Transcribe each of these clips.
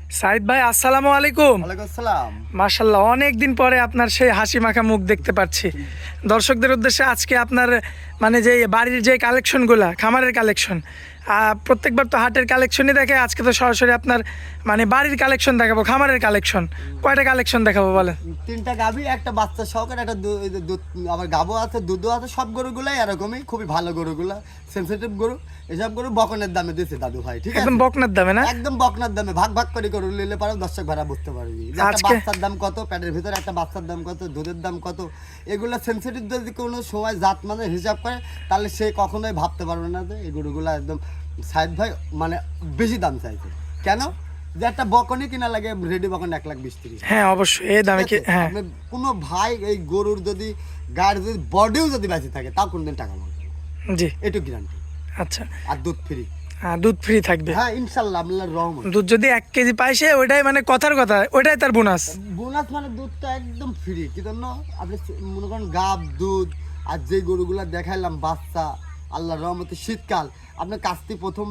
সাইদ ভাই আসসালামু আলাইকুম। ওয়ালাইকুম আসসালাম। মাশাআল্লাহ, অনেক দিন পরে আপনার সেই হাসি মাখা মুখ দেখতে পাচ্ছি। দর্শকদের উদ্দেশ্যে আজকে আপনার মানে যে বাড়ির যে কালেকশনগুলা, খামারের কালেকশন, প্রত্যেকবার তো হাটের কালেকশনই দেখে, আজকে তো সরাসরি আপনার মানে বাড়ির কালেকশন দেখাবো, খামারের কালেকশন। কয়টা কালেকশন দেখাবো বলেন? 3টা গাভী, একটা বাচ্চা সহকারে, একটা দুধ, আবার গাবও আছে, দুধও আছে। সব গরুগুলাই এরকমই, খুবই ভালো গরুগুলা, সেনসিটিভ গরু। এসব গরু বকনের দামে দিয়েছে দাদু ভাই, ঠিক আছে? একদম বকনার দামে না? একদম বকনার দামে, ভাগ ভাগ করে গরু নিলে পারো, দর্শক ভাড়া বুঝতে পারবি যে একটা বাচ্চার দাম কত, পেটের ভিতরে একটা বাচ্চার দাম কত, দুধের দাম কত। এগুলো সেনসিটিভ যদি কোনো সময় জাত মানে হিসাব করে, তাহলে সে কখনোই ভাবতে পারবে না যে এই গরুগুলো একদম সাইদ ভাই মানে বেশি দাম চাইছে। কেন? যে একটা বকনি কিনা লাগে, রেডি বকন 1,20,30। হ্যাঁ অবশ্যই এই দামে কি? হ্যাঁ, কোনো ভাই এই গরুর যদি গাড়ি যদি বডিও যদি বেঁচে থাকে, তাও কোনদিন টাকা মারবে না। জি, এটু গ্যারান্টি। আচ্ছা, আর দুধ ফ্রি। দুধ ফ্রি থাকবে? হ্যাঁ ইনশাল্লাহ, আল্লাহর রহমত। দুধ যদি 1 কেজি পাই সে, ওইটাই মানে কথার কথা, ওইটাই তার বোনাস। বোনাস মানে দুধটা একদম ফ্রি। কি জন্য? আপনি মনে করেন গাব দুধ, আর যে গরুগুলা দেখাইলাম বাচ্চা, আল্লাহর রহমতে শীতকাল, আপনার কাছটি প্রথম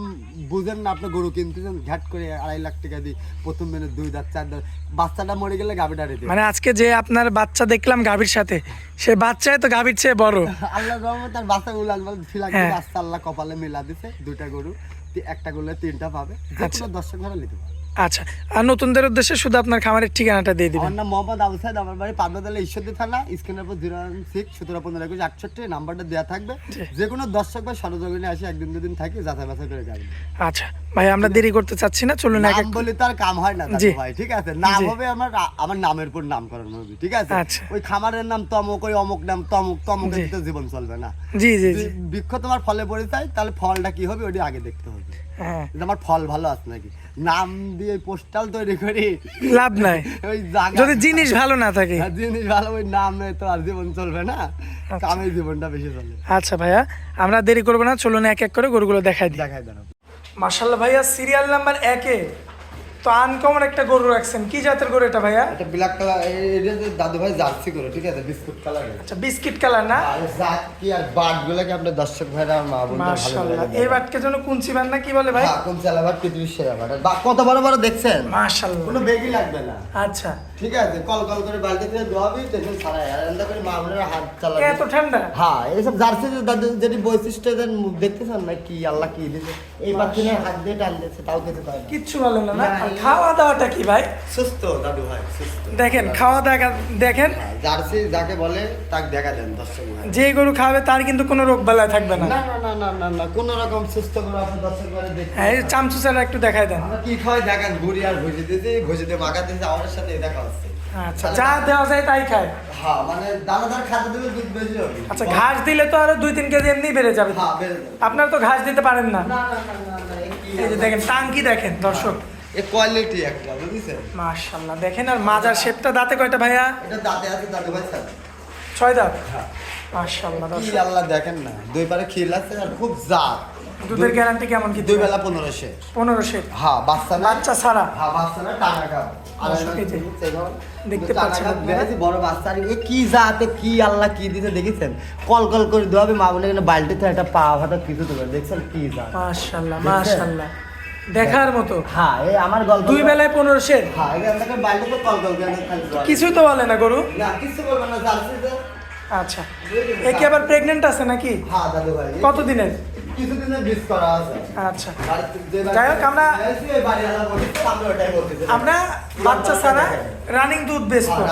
বুঝেন না, আপনি গরু কিনতেছেন ঘ্যাট করে 2.5 লাখ টাকা দিয়ে, প্রথম মেনে 2 দাঁত 4 দাঁত, বাচ্চাটা মরে গেলে গাভিটা রেখে। মানে আজকে যে আপনার বাচ্চা দেখলাম গাভীর সাথে, সে বাচ্চাই তো গাভীর চেয়ে বড়। আল্লাহর রহমতে আর বাচ্চা উলাল ফিলাক দিয়ে বাচ্চা আল্লাহ কপালে মেলা দিছে। 2টা গরু, একটা করলে 3টা পাবে, যে কোনো দর্শক ভাড়া নিতে পারে। আচ্ছা, আর নতুনদের উদ্দেশ্যে শুধু আপনার খামারের ঠিকানাটা দিয়ে দিবেন। আমার নাম মোহাম্মদ আবু সাইদ, আমার বাড়ি পাবনা জেলা ঈশ্বরদী থানা। স্ক্রিনের উপর 016-17-15-21-68 নাম্বারটা দেওয়া থাকবে। যে কোনো দর্শক বা সরজমিনে আসে, 1 দিন 2 দিন থাকি, যাচাই বাছাই করে যাবেন। আচ্ছা ভাই, আমরা দেরি করতে চাচ্ছি না, চলুন এক এক বলি তার কাম হয় না দাদু ভাই, ঠিক আছে? নাম হবে আমার নামের উপর নামকরণ হবে, ঠিক আছে? ওই খামারের নাম তমক, ওই অমুক নাম তমক, তমকের তো জীবন চলবে না। জি জি জি। বৃক্ষ তোমার ফলে পড়ে যায়, তাহলে ফলটা কি হবে ওইটা আগে দেখতে হবে। হ্যাঁ, আমার ফল ভালো আছে নাকি, নাম দিয়ে পোস্টাল তৈরি করি লাভ নাই। ওই জায়গা যদি জিনিস ভালো না থাকে, জিনিস ভালো, ওই নাম নেই তো আর জীবন চলবে না, কামের জীবনটা বেশি চলে। আচ্ছা ভাইয়া, আমরা দেরি করবো না, চলুন এক এক করে গরুগুলো দেখাই দিই। দেখাই দাঁড়াবো। মাশাআল্লাহ ভাইয়া, সিরিয়াল নাম্বার 1-এ তো আনকমন একটা গরু রাখছেন। কি জাতের গরু এটা ভাইয়া? এটা ব্ল্যাক কালার, এটা দাদু ভাই জার্সি করে, ঠিক আছে? Biscuit colour. আচ্ছা, বিস্কিট কালার না? আর জাত কি আর বাট গুলোকে আপনার দর্শক ভাইরা মা বোনরা ভালো মাশাআল্লাহ, লাগে। এই বাটকে জন্য কুঞ্চি বান না কি বলে ভাই? হ্যাঁ, কোন চালাবার পৃথিবীর সেরা বাট। বা কত বড় বড় দেখছেন? মাশাআল্লাহ, কোনো বেগই লাগবে না। আচ্ছা, ঠিক আছে, কল কল করে বালতি থেকে ধোয়াবি, টেনশন ছাড়াই, আর এন্ডা করে মা বোনেরা হাত চালাবে। এত ঠান্ডা? হ্যাঁ, এইসব জার্সি দাদু যেটি বৈশিষ্ট্য দেন দেখতেছেন না, কি আল্লাহ কি দিয়েছে। এই বাচ্চানে হাত দিয়ে টান দিচ্ছে, তাও কিছু পারে না। কিচ্ছু বলে না না? আর খাওয়া দাওয়াটা কি ভাই? সুস্থ দাদু ভাই, সুস্থ। দেখেন খাওয়া দাওয়া দেখেন, জার্সি যাকে বলে তাকে দেখা দেন দর্শক ভাই। যে গরু খাবে তার কিন্তু কোনো রোগ বালাই থাকবে না। না না না না না না, কোন রকম সুস্থ করে আপনি দর্শক ভাই দেখতে। হ্যাঁ, এই চামচুচারা একটু দেখাই দেন। আমরা কি খাওয়াই দেখেন, ঘুরি আর ঘুষে দিতে, ঘুষে দিয়ে মাখা দিতে, আমার সাথে দেখা হচ্ছে। আচ্ছা, যা দেওয়া যায় তাই খায়? হ্যাঁ, মানে দানাদার খাদ্য দিলে দুধ বেশি হবে। আচ্ছা, ঘাস দিলে তো আরো 2-3 কেজি এমনি বেড়ে যাবে। হ্যাঁ, বেড়ে যাবে। আপনার তো ঘাস দিতে পারেন না। না না না না না, এই যে দেখেন টাঙ্কি, দেখেন দর্শক, এ কোয়ালিটি একটা, বুঝছেন? মাশাআল্লাহ দেখেন। আর মাজার শেপটা, দাঁতে কয়টা ভাইয়া? এটা দাঁতে আছে দাদু ভাই স্যার। 6 দাঁত। হ্যাঁ, মাশাআল্লাহ কি দর্শক, আল্লাহ দেখেন না, দুই পারে খিল আছে আর খুব জাত। দুধের গ্যারান্টি কেমন কি? 2 বেলা 1500। 1500? হ্যাঁ, বাচ্চা না, বাচ্চা ছাড়া? হ্যাঁ, বাচ্চা না, টানা কাপ। আর দেখতে পাচ্ছেন দেখেছি বড় বাচ্চা। আর এ কি জাতে, কি আল্লাহ কি দিতে দেখেছেন? কল কল করে ধোয়াবে মা বোনের, বালতিতে একটা পা হাতে কিছু দেবে, দেখছেন কি জাত? মাশাআল্লাহ মাশাআল্লাহ, দেখার মতো। হ্যাঁ, এই আমার গল্প। 2 বেলায় 1500? হ্যাঁ, এখানে বালতিতে কল কল করে খালি ধোয়া। কিছুই তো বলে না গরু? না, কিছু বলবে না, জার্সিতে। আচ্ছা, এ কি আবার প্রেগন্যান্ট আছে নাকি? হ্যাঁ দাদু ভাই, কত দিনের? কিছুদিনের বিষ করা আছে। আচ্ছা, যাই হোক, আমরা বাচ্চা ছাড়া রানিং দুধ বেচবো।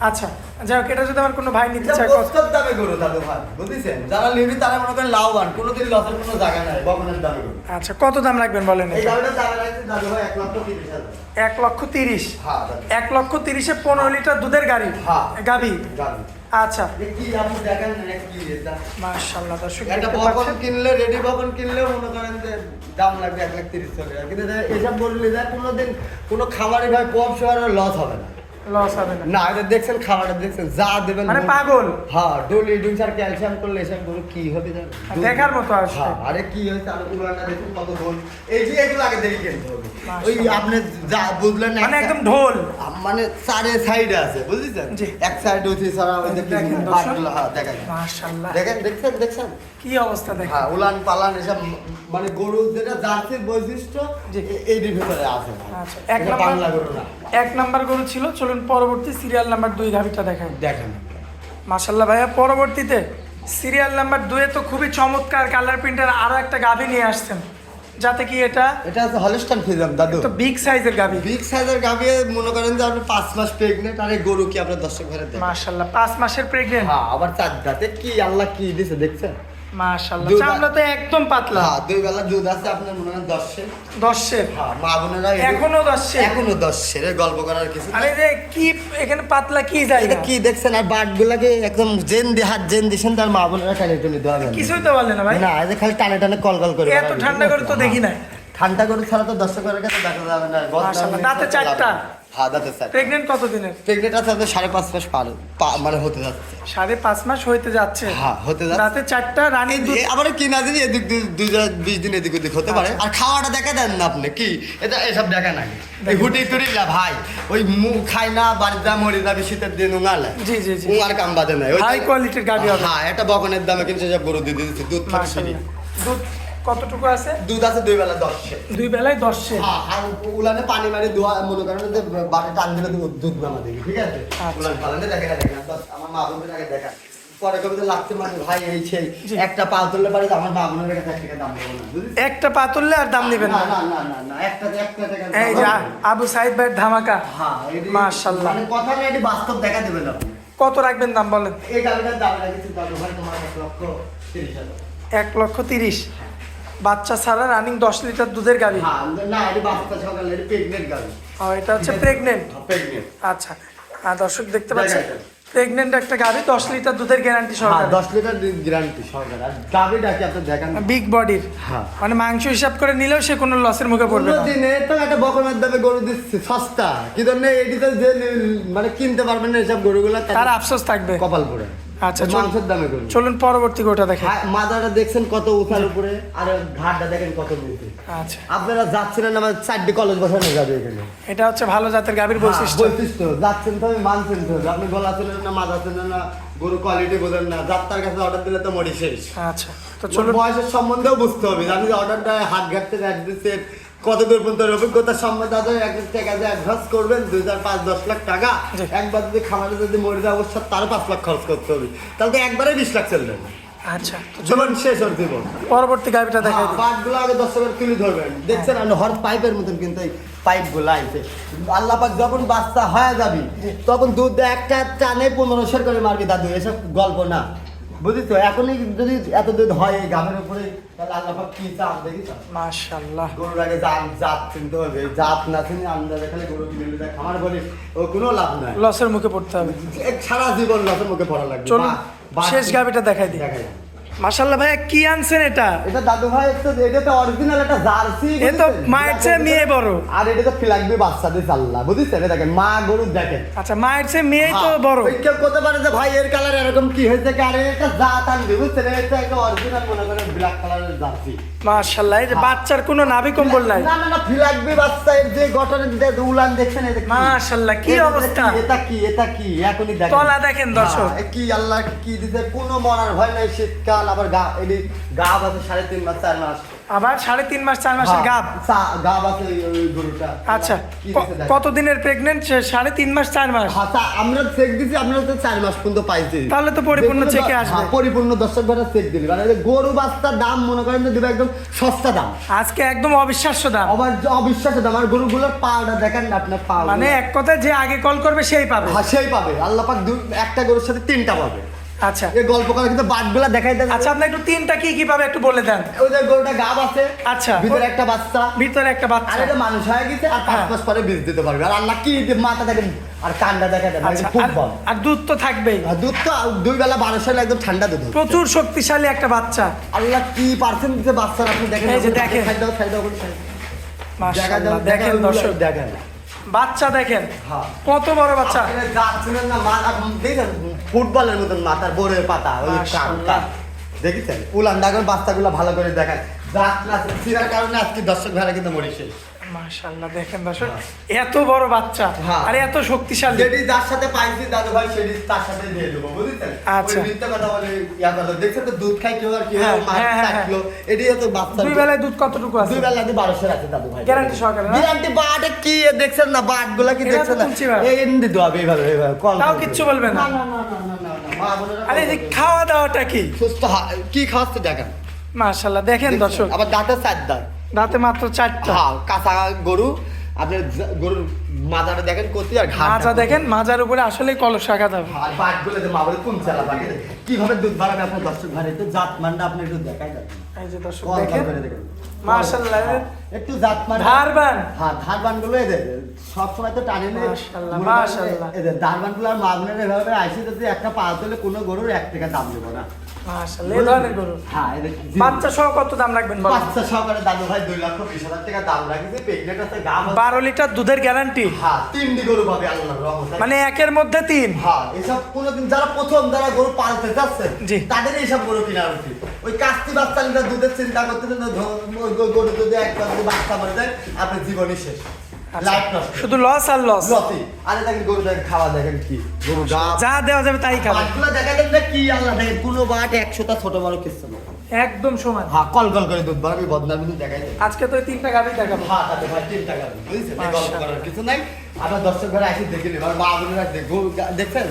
আচ্ছা, যাই হোক, এটা যদি আমার কোনো ভাই নিতে চায়, কত দামে গরু দাদু ভাই, বুঝছেন? যারা নিবি তারা মনে করেন লাভবান, কোনোদিন লসের কোনো জায়গা নাই, বকনের দামে গরু। আচ্ছা, কত দাম রাখবেন বলেন? এই দামটা দামে রাখছে দাদু ভাই 1,30,000। 1,30,000? হ্যাঁ দাদু। 1,30,000-এ 15 লিটার দুধের গাড়ি? হ্যাঁ, গাভী? গাভী। আচ্ছা, কি আপনি দেখেন না কি এটা? মাশাআল্লাহ দর্শক, একটা দেখতে বকন পাচ্ছেন। কিনলে, রেডি বকন কিনলেও মনে করেন যে দাম লাগবে 1,30,000 টাকা। কিন্তু এসব বললে যা কোনোদিন কোনো খামারি ভাই পপ শহরের লস হবে না। লস হবে না? না, এটা দেখছেন, খাবারটা দেখছেন, যা দেবেন মানে পাগল। হ্যাঁ, ডোলি ডুইসার ক্যালসিয়াম করলে এসব গরু কি হবে জানেন? দেখার মতো আসছে। হ্যাঁ, আরে কি হয়েছে আর উড়ানটা দেখুন কত গোল। এই যে এগুলো আগে দেখে কিনতে হবে। ওই মাশাআল্লাহ। আপনি যা বুঝলেন না, মানে একদম ঢোল। মানে চারে সাইডে আছে বুঝছেন, জি। এক সাইডে উঠি সারা ওই যে দেখেন দর্শক। বাটগুলো, হ্যাঁ দেখেন মাশাআল্লাহ, দেখেন, দেখছেন কি অবস্থা দেখেন। হ্যাঁ উলান পালান এসব মানে গরু যেটা জার্সির বৈশিষ্ট্য জি। এই ভিতরে আছে ভাই। আচ্ছা, এটা বাংলা গরু না। 1 নাম্বার গরু ছিল, চলুন পরবর্তী সিরিয়াল নাম্বার 2 গাভিটা দেখাই। দেখেন মাশাআল্লাহ ভাইয়া, পরবর্তীতে সিরিয়াল নাম্বার 2 এ তো খুবই চমৎকার কালার প্রিন্টের আরো একটা গাভি নিয়ে আসছেন, যাতে কি এটা এটা হচ্ছে হলস্টাইন ফ্রিজিয়ান দাদু, তো বিগ সাইজের গাভি। বিগ সাইজের গাভী। মনে করেন যে আপনি 5 মাস প্রেগনেন্ট, আর এই গরু কি আপনার দর্শক ঘরে দেখেন, মাশাআল্লাহ 5 মাসের প্রেগন্যান্ট। হ্যাঁ আবার 4 দাঁতে, কি আল্লাহ কি দিছে দেখছেন, মাশাআল্লাহ, দুধ- চামড়া তো একদম পাতলা। হ্যাঁ 2 বেলা দুধ আছে আপনার মনে করেন 10 হ্যাঁ মা বোনেরা এখনো 10 এখনো 10 গল্প করার কিছু না। আরে রে কি এখানে পাতলা কি যায় এটা কি দেখছেন, আর বাটগুলাকে একদম হাত জেন দিছেন, তার মা বোনেরা টানে টানে দেওয়া গেল কিছুই তো বলে না ভাই, না, এই যে খালি টানে টানে কল করে এত বেড়াবে, ঠান্ডা করে তো দেখি নাই। ঠান্ডা করে ছাড়া তো দর্শকের কাছে দেখা যাবে না। মাশাআল্লাহ, দাঁতে 4টা। হ্যাঁ দাঁতে 4টা। প্রেগন্যান্ট কত দিনের? প্রেগনেন্ট আছে আপনার 5.5 মাস মানে হতে যাচ্ছে। 5.5 মাস হইতে যাচ্ছে। হ্যাঁ হতে যাচ্ছে। দাঁতে 4টা, রানী দুধ। আবার কি না দিন এদিক 20 দিন এদিক ওদিক হতে পারে। আর খাওয়াটা দেখা দেন না আপনি, কি এটা এসব দেখা নাই, এই হুটি তুড়িলা ভাই ওই মুখ খায় না, বাড়ির দাম মরি যাবে শীতের দিন উঙালে, জি জি জি, উঙার কাম বাদে নাই। হাই কোয়ালিটির গাভি হবে। হ্যাঁ এটা বকনের দামে কিন্তু সব গরু দিয়ে দিচ্ছে, দুধ থাকে ফ্রি। মাশাআল্লাহ, দুধ কতটুকু আছে? দুধ আছে 2 বেলা 10। 2 বেলায় 10। হ্যাঁ আর উলানে পানি মারি দোয়া মনে করেন যে বাড়ি টান দিলে দুধ নামা দিবি, ঠিক আছে? আচ্ছা। উলান পালানে দেখে না আমার মা বোনের আগে দেখা পরে কবিতা লাগছে মানে ভাই এই সেই জি। একটা পা তুললে পারে তো আমার মা বোনের কাছে 1 টাকা দাম দেবো না, বুঝলি? একটা পা তুললে আর দাম নেবেন না না। না না না না একটা টাকা এই যে আবু সাইদ ভাইয়ের ধামাকা। হ্যাঁ এটি মাশাআল্লাহ। মানে কথা না, এটি বাস্তব দেখা দেবেন আপনি। কত রাখবেন দাম বলেন? এই গাড়িটার দাম লাগছে দাদু ভাই তোমার 1,30,000। 1,30,000। বাচ্চা ছাড়া রানিং 10 লিটার দুধের গাভি। হ্যাঁ না এটি বাচ্চা সকালে, এটি প্রেগনেন্ট গাড়ি। এটা হচ্ছে প্রেগনেন্ট। প্রেগনেন্ট আচ্ছা, আর দর্শক দেখতে পাচ্ছেন দেখা প্রেগনেন্ট একটা গাভি, 10 লিটার দুধের গ্যারান্টি হ্যাঁ সহকারে, 10 লিটার গ্যারান্টি সরকার। আর গাড়িটা কি আপনি দেখেন বিগ বডির। হ্যাঁ মানে মাংস হিসাব করে নিলেও সে কোনো লসের মুখে পড়বে না। দিনে তো একটা বকনের দামে গরু দিচ্ছে সস্তা, কি ধরনের এটিতে যে মানে কিনতে পারবেন না এসব গরুগুলো, তার আফসোস থাকবে। কপাল পড়ে। আচ্ছা, মাংসের দামে গরু। চলুন পরবর্তী গোটা দেখেন। মাজাটা দেখছেন কত উঁচার উপরে, আর ঘাটটা দেখেন কত নিচে। আচ্ছা, আপনারা যাচ্ছেন না, আমার 4টি কলেজ বসানো যাবে এখানে। এটা হচ্ছে ভালো জাতের গাভীর বৈশিষ্ট্য। বৈশিষ্ট্য যাচ্ছেন তো আমি মানছেন তো, আপনি গলা ছিলেন না, মাজা ছিলেন না, গরু কোয়ালিটি বোঝেন না, যাত্রার কাছে অর্ডার দিলে তো মরি শেষ। আচ্ছা, তো চলুন চলুন বয়সের সম্বন্ধেও বুঝতে হবে, আমি যে অর্ডারটা হাত ঘাটতে দিচ্ছে কত দূর পর্যন্ত অভিজ্ঞতার সম্বন্ধে আছে, 1 টাকা যে অ্যাডভান্স করবেন 2,500-10 লাখ টাকা, জি। একবার যদি খামারে যদি মরে যায় অবশ্য তারও 5 লাখ খরচ করতে হবে, তাহলে তো একবারে 20 লাখ চলবে। আচ্ছা, তো জীবন শেষ ওর জীবন। পরবর্তী গাভীটা দেখাই দিই। পাইপগুলো আগে 10 টাকা তুলে ধরবেন, দেখছেন আপনি হর্স পাইপের মতন কিন্তু এই পাইপগুলো আইছে। আল্লাহ পাক যখন বাচ্চা হয়ে যাবি তখন দুধ একটা টানে 1500 করে মারবি দাদু, এসব গল্প না, বুঝলি তো? এখনই যদি এত দুধ হয় এই গাভীর উপরে, তাহলে আল্লাহ পাক কি চাপ দেখিস। মাশাআল্লাহ, গরুর আগে জাত চিনতে হবে, জাত না চিনি আন্দাজে খালি গরু কিনে দেয় খামার বলিস, ও কোনো লাভ নাই, লসের মুখে পড়তে হবে। সারা জীবন লসের মুখে পড়া লাগবে। চলুন শেষ গাভীটা দেখাই দিই। দেখাই মাশাআল্লাহ ভাইয়া, কি আনছেন এটা? এটা দাদু ভাই, এটা তো অরিজিনাল একটা জার্সি, এ তো মায়ের চেয়ে মেয়ে বড়। আর এটা তো ফিলাকবি বাচ্চা দিয়ে চাল্লা, বুঝছেন? দেখেন মা গরু দেখেন। আচ্ছা, মায়ের চেয়ে মেয়ে তো বড়। ওই কেউ করতে পারে যে ভাই এর কালার এরকম কি হয়েছে, আর এটা জাত আনবি, বুঝছেন? এটা একটা অরিজিনাল মনে করেন ব্ল্যাক কালারের জার্সি। মাশাআল্লাহ, এই যে বাচ্চার কোনো নাভি কম্বল নাই। না না না, ফিলাকবি বাচ্চা, এর যে গঠনের যে উলান দেখছেন, এটা কি? মাশাআল্লাহ, কি এটা অবস্থা! এটা কি এখনই দেখেন, তলা দেখেন দর্শক। হ্যাঁ, কি আল্লাহ কি দিতে, কোনো মরার ভয় নাই, শীতকাল, আবার গাব আছে 3.5 মাস 4 মাস, আবার 3.5 মাস 4 মাসের গাব। গাব আছে ওই গরুটা। আচ্ছা, কি দিতে দেখেন। কত দিনের প্রেগনেন্ট? 3.5 মাস 4 মাস। হ্যাঁ, আমরা চেক দিছি, আমরা তো 4 মাস পর্যন্ত পাইছি, তাহলে তো পরিপূর্ণ চেকে আসবে। হ্যাঁ, পরিপূর্ণ দর্শক ভাড়া চেক দিলি, মানে গরু বাচ্চার দাম মনে করেন যে দিবে একদম সস্তা দাম, আজকে একদম অবিশ্বাস্য দাম। আবার অবিশ্বাস্য দাম। আর গরুগুলোর পাওয়াটা দেখেন না, আপনার পা মানে এক কথায় যে আগে কল করবে সেই পাবে। হ্যাঁ সেই পাবে, আল্লাহ পাক একটা গরুর সাথে 3টা পাবে। আচ্ছা এই গল্প করে কিন্তু বাটগুলা দেখাই দেন। আচ্ছা, আপনি একটু 3টা কি কি পাবে একটু বলে দেন। ওই যে গরুটা গাব আছে, আচ্ছা, ভিতরে একটা বাচ্চা, ভিতরে একটা আর বাচ্চা। এটা মানুষ হয়ে গেছে, আর 5 হ্যাঁ। মাস পরে বীজ দিতে পারবে। আর আল্লাহ কি মাথা দেখেন, আর কান্ডা দেখা দেন, আচ্ছা, খুব আর- বল। আর দুধ তো থাকবেই। আর দুধ তো 2 বেলা 1200 একদম ঠান্ডা দুধ হচ্ছে। প্রচুর শক্তিশালী একটা বাচ্চা। আল্লাহ কি পার্সেন্ট দিতে বাচ্চার, আপনি দেখেন। এই যে দেখেন। মাশাআল্লাহ, দেখেন দর্শক, দেখেন বাচ্চা দেখেন হ্যাঁ। কত বড় বাচ্চা। আপনি যাচ্ছিলেন না দেখেন ফুটবলের মতন মাথার বোরের পাতা, ওই মাশাআল্লাহ। দেখেছেন? উলান ডাগর বাচ্চাগুলো ভালো করে দেখেন, জাত না চিরার কারণে আজকে দর্শক ভাড়া কিন্তু মরি শেষ। মাশাআল্লাহ, দেখেন দর্শক এত বড় বাচ্চা হ্যাঁ। আর এত শক্তিশালী। যেটি যার সাথে পাইছি দাদু ভাই সেটি তার সাথে দিয়ে দেবো, বুঝেছেন? আচ্ছা। ওই মিথ্যা কথা বলে ইয়া কথা দেখছেন তো, দুধ খাই কেউ আর কেউ হ্যাঁ, মাছ হ্যাঁ, হ্যাঁ, থাকলো, এটি তো বাচ্চা। দুই বেলায় দুধ কতটুকু আছে? দুই বেলা 1200 আছে দাদু ভাই, গ্যারান্টি সহকারে না? গ্যারান্টি। বাট কি দেখছেন না, বাট গুলা কি এরা তো দেখছেন না? তুলছি ভাই। এই এনে দিতে হবে এইভাবে এইভাবে কল তাও করে। কিচ্ছু বলবে না? না না না না না না না, মা বোনেরা আরে যে খাওয়া দাওয়াটা কি? সুস্থ কি খাওয়াচ্ছে দেখেন। মাশাআল্লাহ, দেখেন দর্শক আবার দাঁতের চার দাঁত, দাঁতে মাত্র 4টা। হ্যাঁ কাঁচা গরু। আপনি গরুর মাজাটা দেখেন কতি আর ঘাট মাজা দেখেন, মাজার উপরে আসলে কলস রাখা যাবে। আর বাট গুলো যে মা বলে কোন চালা বাকি কিভাবে দুধ বাড়াবে আপনার দর্শক ভাই, একটু জাত মানটা আপনি একটু দেখাই যাবেন। এই যে দর্শক কল দেখেন, করে দেখেন মাশাআল্লাহ, একটু জাত মান ধারবান। হ্যাঁ ধারবান গুলো এই দেখ সব সময় তো টানে নেই। মাশাআল্লাহ, মাশাআল্লাহ। এই যে ধারবান গুলো আর মাগনের এভাবে আইসি যদি একটা পা তুলে কোনো গরুর 1 টাকা দাম দেব না। মাশাআল্লাহ, এই ধরনের গরু। হ্যাঁ এই দেখ বাচ্চা সহ কত দাম রাখবেন বলেন? বাচ্চা সহকারে দাদু ভাই 2,20,000 টাকা দাম রাখছে। প্রেগনেন্ট আছে গা 12 লিটার দুধের গ্যারান্টি, হ্যাঁ 3টি গরু পাবে আল্লাহর রহমতে। মানে একের মধ্যে 3। হ্যাঁ এসব কোনোদিন যারা প্রথম যারা গরু পালতে যাচ্ছে জি। তাদের এইসব গরু কেনা উচিত। ওই কাস্তি বাচ্চা নিতে দুধের চিন্তা করতেছেন না, গরু যদি একবার যদি বাচ্চা মরে যায় আপনার জীবনই শেষ, লাইফ নষ্ট, শুধু লস আর লস। লসই। আরে দেখেন গরু দেখেন খাওয়া দেখেন কি গরু গা যা দেওয়া যাবে তাই খাবে, বাটগুলো দেখা দেন না কি আল্লাহ দেখেন কোনো বাট 100টা ছোট বড় কিছু না, একদম সমান। হ্যাঁ কল কল করে দুধ বাড়াবি বদনাম কিন্তু দেখাই দেয়। আজকে তো 3টা গাভী দেখাবো। হ্যাঁ তাতে ভাই 3 টাকা বুঝছেন, এই গল্প করার কিছু নাই। আপনার দর্শক ঘরে আসি দেখে নেব, আর মা বোনেরা দেখো দেখছেন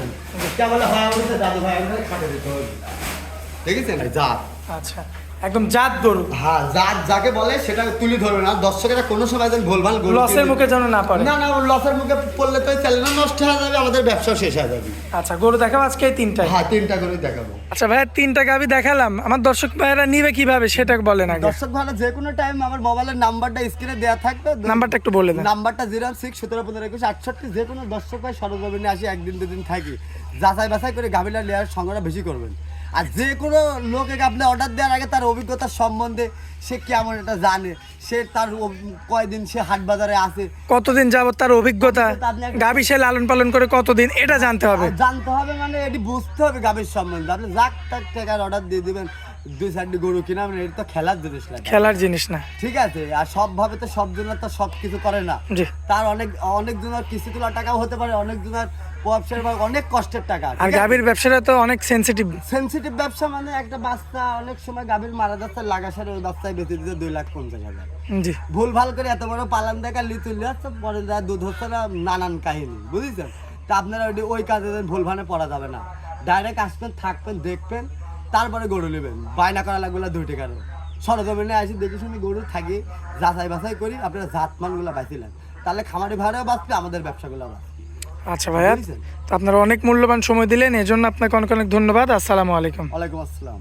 কেমন হয় বলতে দাদু ভাই আমরা খাটে দিতে হবে, দেখেছেন জাত। আচ্ছা, একদম জাত গরু, হ্যাঁ জাত যাকে বলে সেটা তুলে ধরবে না, দর্শকেরা কোনো সময় যেন ভুলভাল গরু লসের মুখে যেন না পড়ে। না না লসের মুখে পড়লে তো চ্যানেল নষ্ট হয়ে যাবে, আমাদের ব্যবসা শেষ হয়ে যাবে। আচ্ছা, গরু দেখাবো আজকে এই 3টাই। হ্যাঁ 3টা করে দেখাবো। আচ্ছা ভাইয়া, 3টা গাভী দেখালাম, আমার দর্শক ভাইয়েরা নিবে কিভাবে সেটা বলেন আগে। দর্শক ভালো যে কোনো টাইম আমার মোবাইলের নাম্বারটা স্ক্রিনে দেওয়া থাকবে, নাম্বারটা একটু বলে দেন। নাম্বারটা 0617152168। যে কোনো দর্শক ভাই সরজমিনে আসি একদিন দুদিন থাকি, যাচাই বাছাই করে গাভীটা নেওয়ার সংগ্রহ বেশি করবেন। আর যে কোনো লোকে আপনি অর্ডার দেওয়ার আগে তার অভিজ্ঞতার সম্বন্ধে সে কেমন এটা জানে, সে তার কয়দিন সে হাট বাজারে আছে, কতদিন যাবত তার অভিজ্ঞতা, গাভী সে লালন পালন করে কতদিন, এটা জানতে হবে। আর জানতে হবে মানে এটি বুঝতে হবে গাভীর সম্বন্ধে। আপনি যাক তাক টাকার অর্ডার দিয়ে দিবেন 2-4টি গরু কিনা, মানে এটা তো খেলার জিনিস না, খেলার জিনিস না। ঠিক আছে? আর সবভাবে তো সব জনের তো সব কিছু করে না, জি। তার অনেক জনের কিস্তি তোলা টাকাও হতে পারে, অনেক জনের ব্যবসার বা অনেক কষ্টের টাকা। আর গাভীর ব্যবসাটা তো অনেক সেনসিটিভ। সেনসিটিভ ব্যবসা, মানে একটা বাচ্চা অনেক সময় গাভীর মারা যাচ্ছে লাগাসারে ওই বাচ্চায় বেঁচে দিতে 2,50,000। জি। ভুল ভাল করে এত বড় পালান দেখা লিচুলি যাচ্ছে, পরে যা দুধ হচ্ছে না, নানান কাহিনী, বুঝেছেন? তা আপনারা ওই কাজে ভুল ভানে পড়া যাবে না, ডাইরেক্ট আসবেন, থাকবেন, দেখবেন, তারপরে গরু নেবেন। বায়না করা লাগবে না 2 টাকার। সরজমিনে আসি দেখে শুনি গরু থাকি, যাচাই বাছাই করি, আপনারা জাতমানগুলো বাঁচিলেন, তাহলে খামারি ভাড়াও বাঁচবে, আমাদের ব্যবসাগুলো বাঁচবে। আচ্ছা ভাইয়া, তো আপনারা অনেক মূল্যবান সময় দিলেন, এজন্য আপনাকে অনেক অনেক ধন্যবাদ। আসসালামু আলাইকুম। ওয়ালাইকুম আসসালাম।